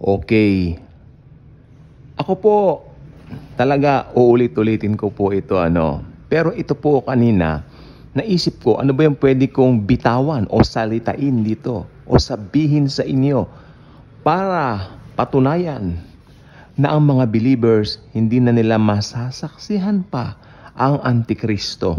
Okay. Ako po, talaga uulit-ulitin ko po ito Pero ito po kanina, naisip ko ano ba yung pwede kong bitawan o salitain dito o sabihin sa inyo para patunayan na ang mga believers hindi na nila masasaksihan pa ang Antikristo.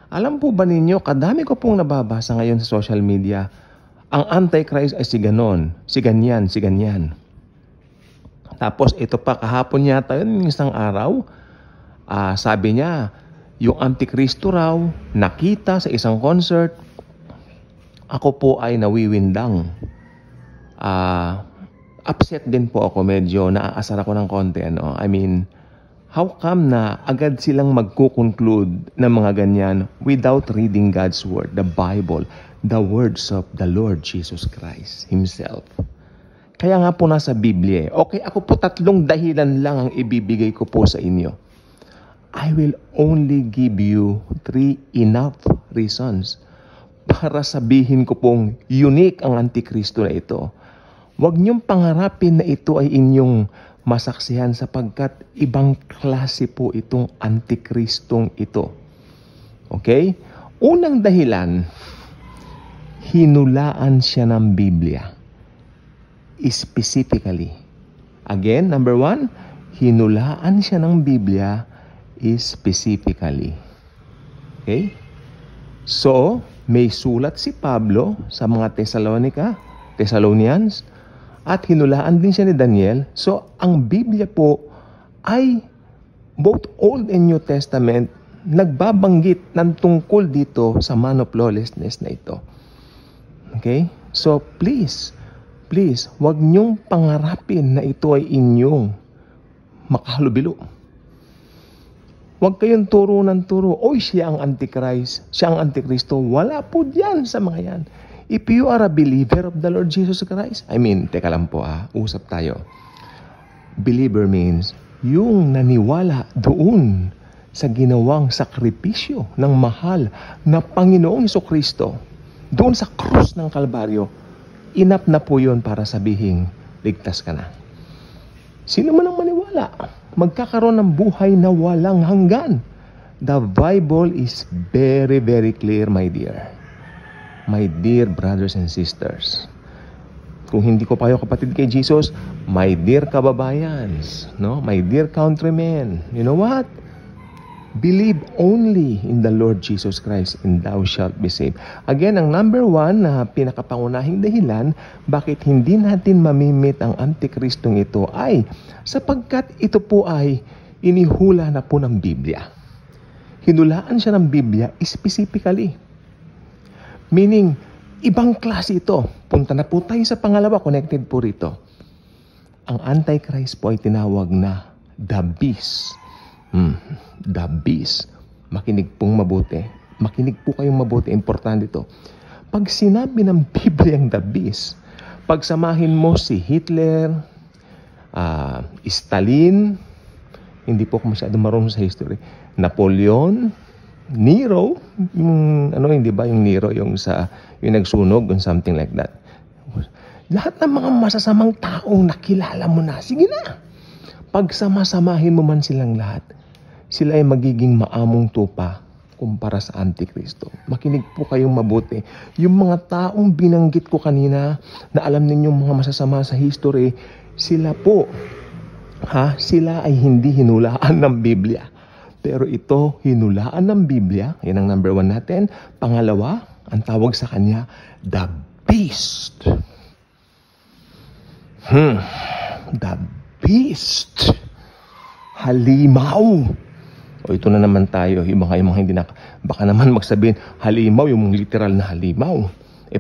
Alam po ba ninyo, kadami ko pong nababasa ngayon sa social media, ang Antichrist ay si ganon, si ganyan, si ganyan. Tapos ito pa, kahapon yata yun, isang araw, sabi niya, yung Antikristo raw, nakita sa isang concert, ako po ay nawiwindang. Upset din po ako, medyo naaasar ako ng konti. I mean, how come na agad silang magkukonclude ng mga ganyan without reading God's Word, the Bible, the words of the Lord Jesus Christ Himself? Kaya nga po nasa Biblia. Okay, ako po 3 dahilan lang ang ibibigay ko po sa inyo. I will only give you 3 enough reasons para sabihin ko pong unique ang Antikristo na ito. Huwag niyong pangarapin na ito ay inyong masaksihan sapagkat ibang klase po itong Antikristong ito. Okay? Unang dahilan, hinulaan siya ng Biblia. Specifically. Again, number 1, hinulaan siya ng Biblia specifically. Okay? So, may sulat si Pablo sa mga Thessalonians, at hinulaan din siya ni Daniel. So, ang Biblia po ay both Old and New Testament nagbabanggit ng tungkol dito sa man of lawlessness na ito. Okay? So, please, huwag niyong pangarapin na ito ay inyong makahalubilo. Huwag kayong turo ng turo, oy, siya ang Antichrist, siya ang Antikristo. Wala po diyan sa mga yan. If you are a believer of the Lord Jesus Christ, teka lang po usap tayo. Believer means yung naniwala doon sa ginawang sakripisyo ng mahal na Panginoong Jesucristo doon sa krus ng Kalbaryo. Enough na po yun para sabihin, ligtas ka na. Sino man ang maniwala, magkakaroon ng buhay na walang hanggan. The Bible is very, very clear, my dear. My dear brothers and sisters. Kung hindi ko pa kayo kapatid kay Jesus, my dear kababayans, my dear countrymen, you know what? Believe only in the Lord Jesus Christ and thou shalt be saved. Again, ang number 1 na pinakapangunahing dahilan bakit hindi natin mamimit ang Antikristong ito ay sapagkat ito po ay inihula na po ng Biblia. Hinulaan siya ng Biblia specifically. Meaning, ibang klase ito. Punta na po tayo sa pangalawa, connected po rito. Ang Antichrist po ay tinawag na the beast. The beast. Makinig pong mabuti. Makinig po kayong mabuti. Importante ito. Pag sinabi ng Biblia ang the beast, pagsamahin mo si Hitler, Stalin, hindi po ako masyado marunong sa history, Napoleon, Nero, yung Nero, yung nagsunog, or something like that. Lahat ng mga masasamang taong nakilala mo na, sige na. Pag sama-samahin mo man silang lahat, sila ay magiging maamong tupa kumpara sa Antikristo. Makinig po kayong mabuti. Yung mga taong binanggit ko kanina na alam ninyong mga masasama sa history, sila po, sila ay hindi hinulaan ng Biblia. Pero ito, hinulaan ng Biblia. Yan ang number 1 natin. Pangalawa, ang tawag sa kanya, the beast. The beast. Halimaw. O ito na naman tayo. Yung mga hindi baka naman magsabihin, halimaw, yung literal na halimaw.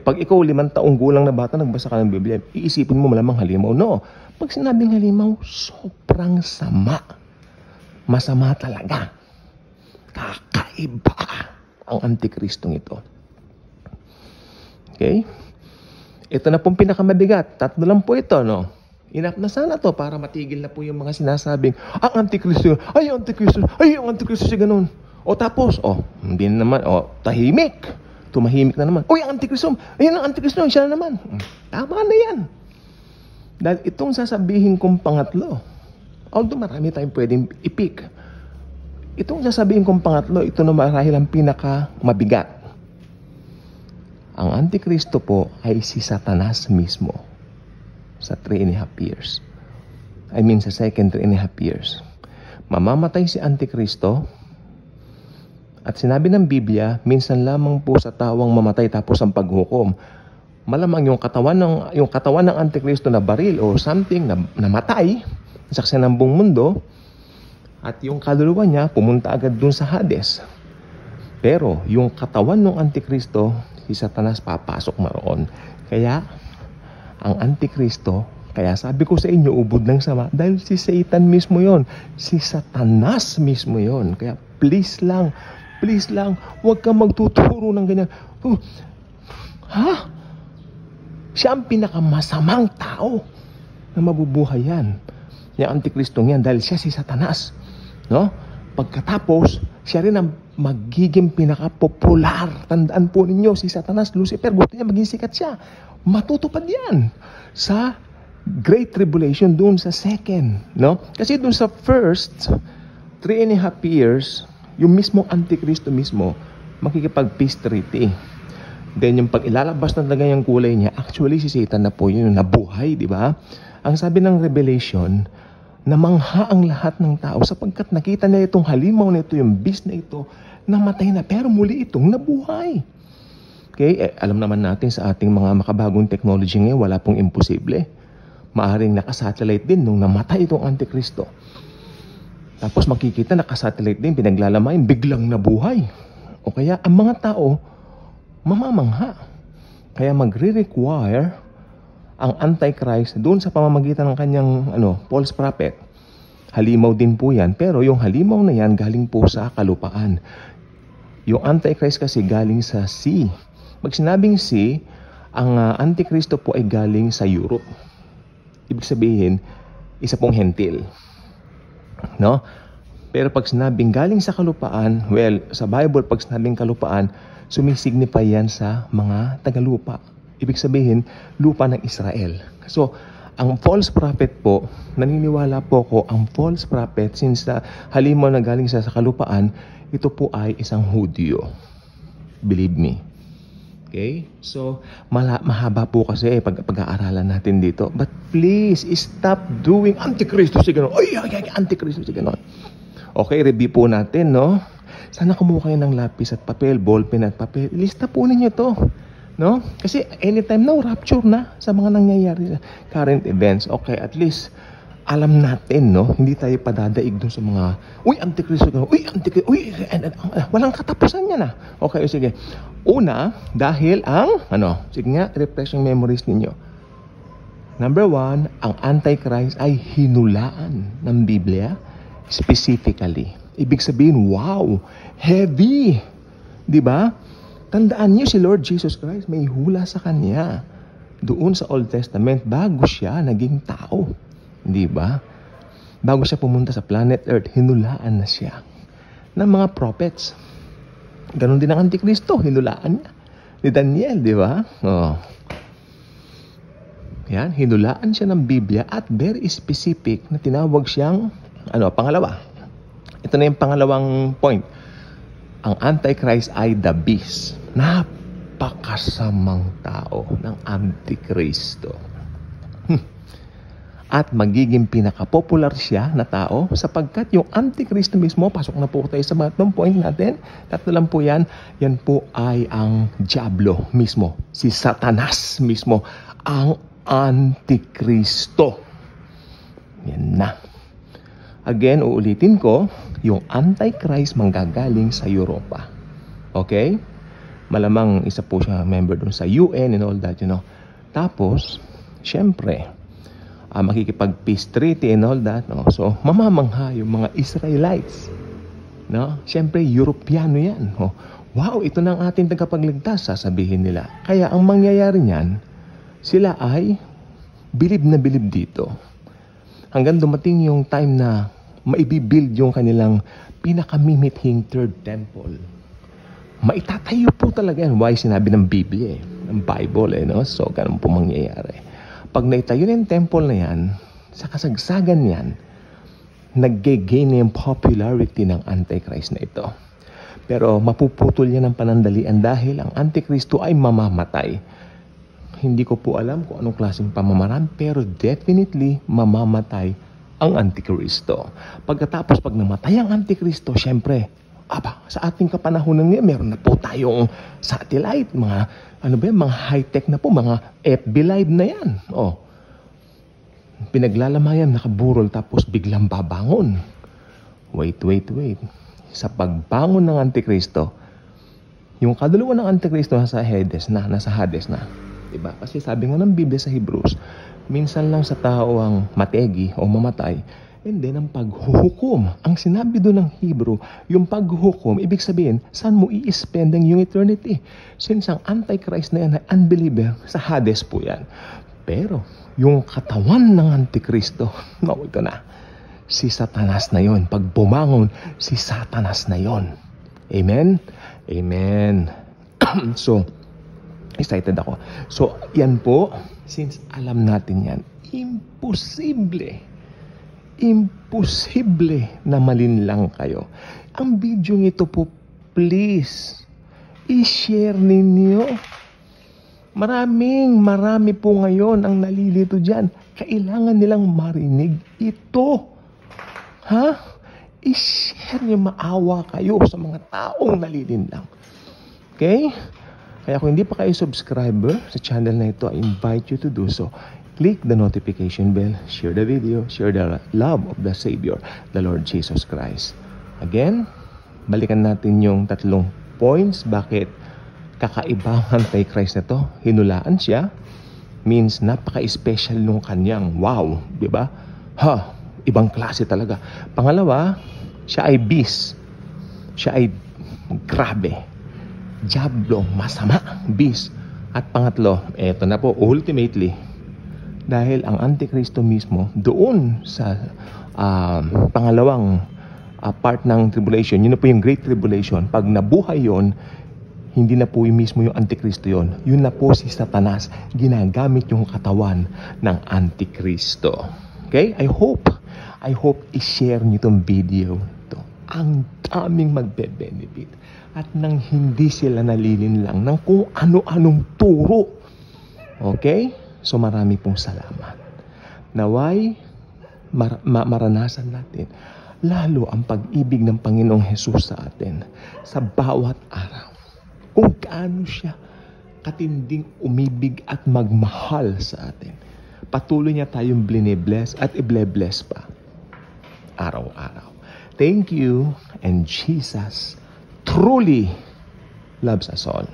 Pag ikaw 5 taong gulang na bata, nagbasa ka ng Biblia, iisipin mo malamang halimaw. No. Pag sinabing halimaw, sobrang sama. Masama talaga. Kakaiba ang Antikristong ito. Okay? Ito na pong pinakamabigat. 3 lang po ito, Enough na sana to para matigil na po yung mga sinasabing, ang Antikristo, ang Antikristo siya ganun. O tapos, hindi na naman, tahimik. Tumahimik na naman. Ang Antikristo, ang Antikristo, siya na naman. Tama na yan. Dahil itong sasabihin kong pangatlo, although marami tayong pwedeng i-pick, itong sasabihin kong pangatlo, ito na marahil ang pinaka-mabigat. Ang Antikristo po ay si Satanas mismo sa 3.5 years. I mean, sa second 3.5 years. Mamamatay si Antikristo at sinabi ng Biblia, minsan lamang po sa tawang mamatay tapos ang paghukom. Malamang yung katawan ng Antikristo na baril o something na namatay, saksi ng buong mundo, at yung kaluluwa niya pumunta agad dun sa Hades. Pero yung katawan ng Antikristo, si Satanas papasok maroon. Kaya ang Antikristo, kaya sabi ko sa inyo, ubod ng sama, dahil si Satan mismo yon, si Satanas mismo yon. Kaya please lang, huwag kang magtuturo ng ganyan. Siya ang pinakamasamang tao na mabubuhay yan. Yung Antikristong yan, dahil siya si Satanas. No? Pagkatapos, siya rin ang magiging pinaka-popular. Tandaan po ninyo, si Satanas, Lucifer, gusto niya maging sikat siya. Matutupad yan sa Great Tribulation, dun sa second. No? Kasi dun sa first 3.5 years, yung mismong Antikristo mismo, makikipag-peace treaty. Then yung pag ilalabas na talaga yung kulay niya, actually si Satan na po yun, nabuhay, di ba? Ang sabi ng Revelation, namangha ang lahat ng tao sapagkat nakita nila itong halimaw na ito, yung beast na ito, namatay na, pero muli itong nabuhay. Okay, alam naman natin sa ating mga makabagong technology ngayon, wala pong imposible. Maaring nakasatellite din nung namatay itong Antikristo. Tapos makikita nakasatellite din, pinaglalamayin, biglang nabuhay. O kaya ang mga tao, mamamangha. Kaya magre-require ang Antichrist doon sa pamamagitan ng kanyang false prophet. Halimaw din po yan, pero yung halimaw na yan galing po sa kalupaan. Yung Antichrist kasi galing sa sea. Pag sinabing sea, ang Antikristo po ay galing sa Europe. Ibig sabihin, isa pong hentil. No? Pero pag sinabing galing sa kalupaan, well, sa Bible, pag sinabing kalupaan, sumisignify yan sa mga tagalupa. Ibig sabihin, lupa ng Israel. So, ang false prophet po, naniniwala po ko, ang false prophet, since halimaw na galing sa kalupaan, ito po ay isang Hudyo. Believe me. Okay? So, mahaba po kasi pag-aaralan natin dito. But please, stop doing Antikristo si ganon. Ay, Antikristo si ganon. Okay, review po natin, no? Sana kumuha kayo ng lapis at papel, ballpen at papel. Lista po ninyo to. No? Kasi anytime now, rapture na sa mga nangyayari sa current events. Okay, at least alam natin, no? Hindi tayo padadaig dun sa mga, Antikristo, Antikristo, walang katapusan yan, Okay, sige. Una, dahil ang, sige nga, refresh yung memories ninyo. Number 1, ang Antichrist ay hinulaan ng Biblia, specifically. Ibig sabihin, wow, heavy. Di ba? Tandaan niyo si Lord Jesus Christ, may hula sa kanya. Doon sa Old Testament, bago siya naging tao. Di ba? Bago siya pumunta sa planet Earth, hinulaan na siya ng mga prophets. Ganon din ang Antikristo, hinulaan niya. Ni Daniel, di ba? Yan, hinulaan siya ng Biblia at very specific na tinawag siyang, pangalawa. Ito na yung pangalawang point. Ang Antichrist ay the beast. Napakasamang tao ng Antikristo. At magiging pinaka-popular siya na tao sapagkat yung Antikristo mismo, pasok na po tayo sa batong point natin. Tatlo lang po yan. Yan po ay ang Diablo mismo. Si Satanas mismo. Ang Antikristo. Yan na. Again, uulitin ko, yung Antichrist manggagaling sa Europa. Okay? Malamang isa po siya member dun sa UN and all that, Tapos, syempre, makikipag-peace treaty and all that, So, mamamangha yung mga Israelites. Syempre, Europeano yan. Wow, ito na ang ating tagapagligtas, sasabihin nila. Kaya, ang mangyayari niyan, sila ay bilib na bilib dito. Hanggang dumating yung time na maibibuild yung kanilang pinakamimithing third temple. Maitatayo po talaga yan. Why sinabi ng Biblia ng Bible, So, ganun po mangyayari. pag naitayo na yung temple na yan, sa kasagsagan yan, nag-gain na yung popularity ng Antichrist na ito. Pero mapuputol yan ng panandalian dahil ang Antikristo ay mamamatay. Hindi ko po alam kung anong klaseng pamamaraan, pero definitely mamamatay ang Antikristo. Pagkatapos, pag namatay ang Antikristo, syempre, sa ating kapanahonan ngayon, meron na po tayong satellite, mga mga high-tech na po, mga FB Live na yan. Pinaglalamayan, nakaburol, tapos biglang babangon. Wait. Sa pagbangon ng Antikristo, yung kaduluwa ng Antikristo nasa Hades na. Diba? Kasi sabi nga ng Biblia sa Hebrews, minsan lang sa tao ang mategi o mamatay, and then ang paghuhukom. Ang sinabi doon ng Hebrew, yung paghuhukom, ibig sabihin, saan mo i-spend ang yung eternity? Since ang Antichrist na yan ay unbeliever, sa Hades po yan. Pero, yung katawan ng Antikristo, ito na. Si Satanas na yon. Pag bumangon, si Satanas na yon. Amen? Amen. So, excited ako. So, yan po, since alam natin yan, imposible na malinlang kayo. Ang video ito po, please, i-share ninyo. Marami po ngayon ang nalilito dyan. Kailangan nilang marinig ito. I-share niyo, maawa kayo sa mga taong nalilinlang. Okay? Kaya kung hindi pa kayo subscriber sa channel na ito, I invite you to do so. Click the notification bell, share the video, share the love of the Savior, the Lord Jesus Christ. Again, balikan natin yung 3 points. Bakit kakaiba ang Antichrist na to? Hinulaan siya, means napaka-special nung kanyang wow, di ba? Ibang klase talaga. Pangalawa, siya ay beast. Siya ay grabe. Diablo, masama, beast. At pangatlo, eto na po, ultimately, dahil ang Antikristo mismo, doon sa pangalawang part ng tribulation, yun na po yung Great Tribulation, pag nabuhay yon, hindi na po yung mismo yung Antikristo yon. Yun na po si Satanas, ginagamit yung katawan ng Antikristo. Okay? I hope i-share nyo itong video to. Ang daming magbe-benefit. At nang hindi sila nalilinlang ng kung ano-anong turo. Okay? So marami pong salamat. Naway, maranasan natin lalo ang pag-ibig ng Panginoong Jesus sa atin sa bawat araw. Kung gaano siya katinding umibig at magmahal sa atin. Patuloy niya tayong bless at i-bless pa araw-araw. Thank you, and Jesus truly loves us all.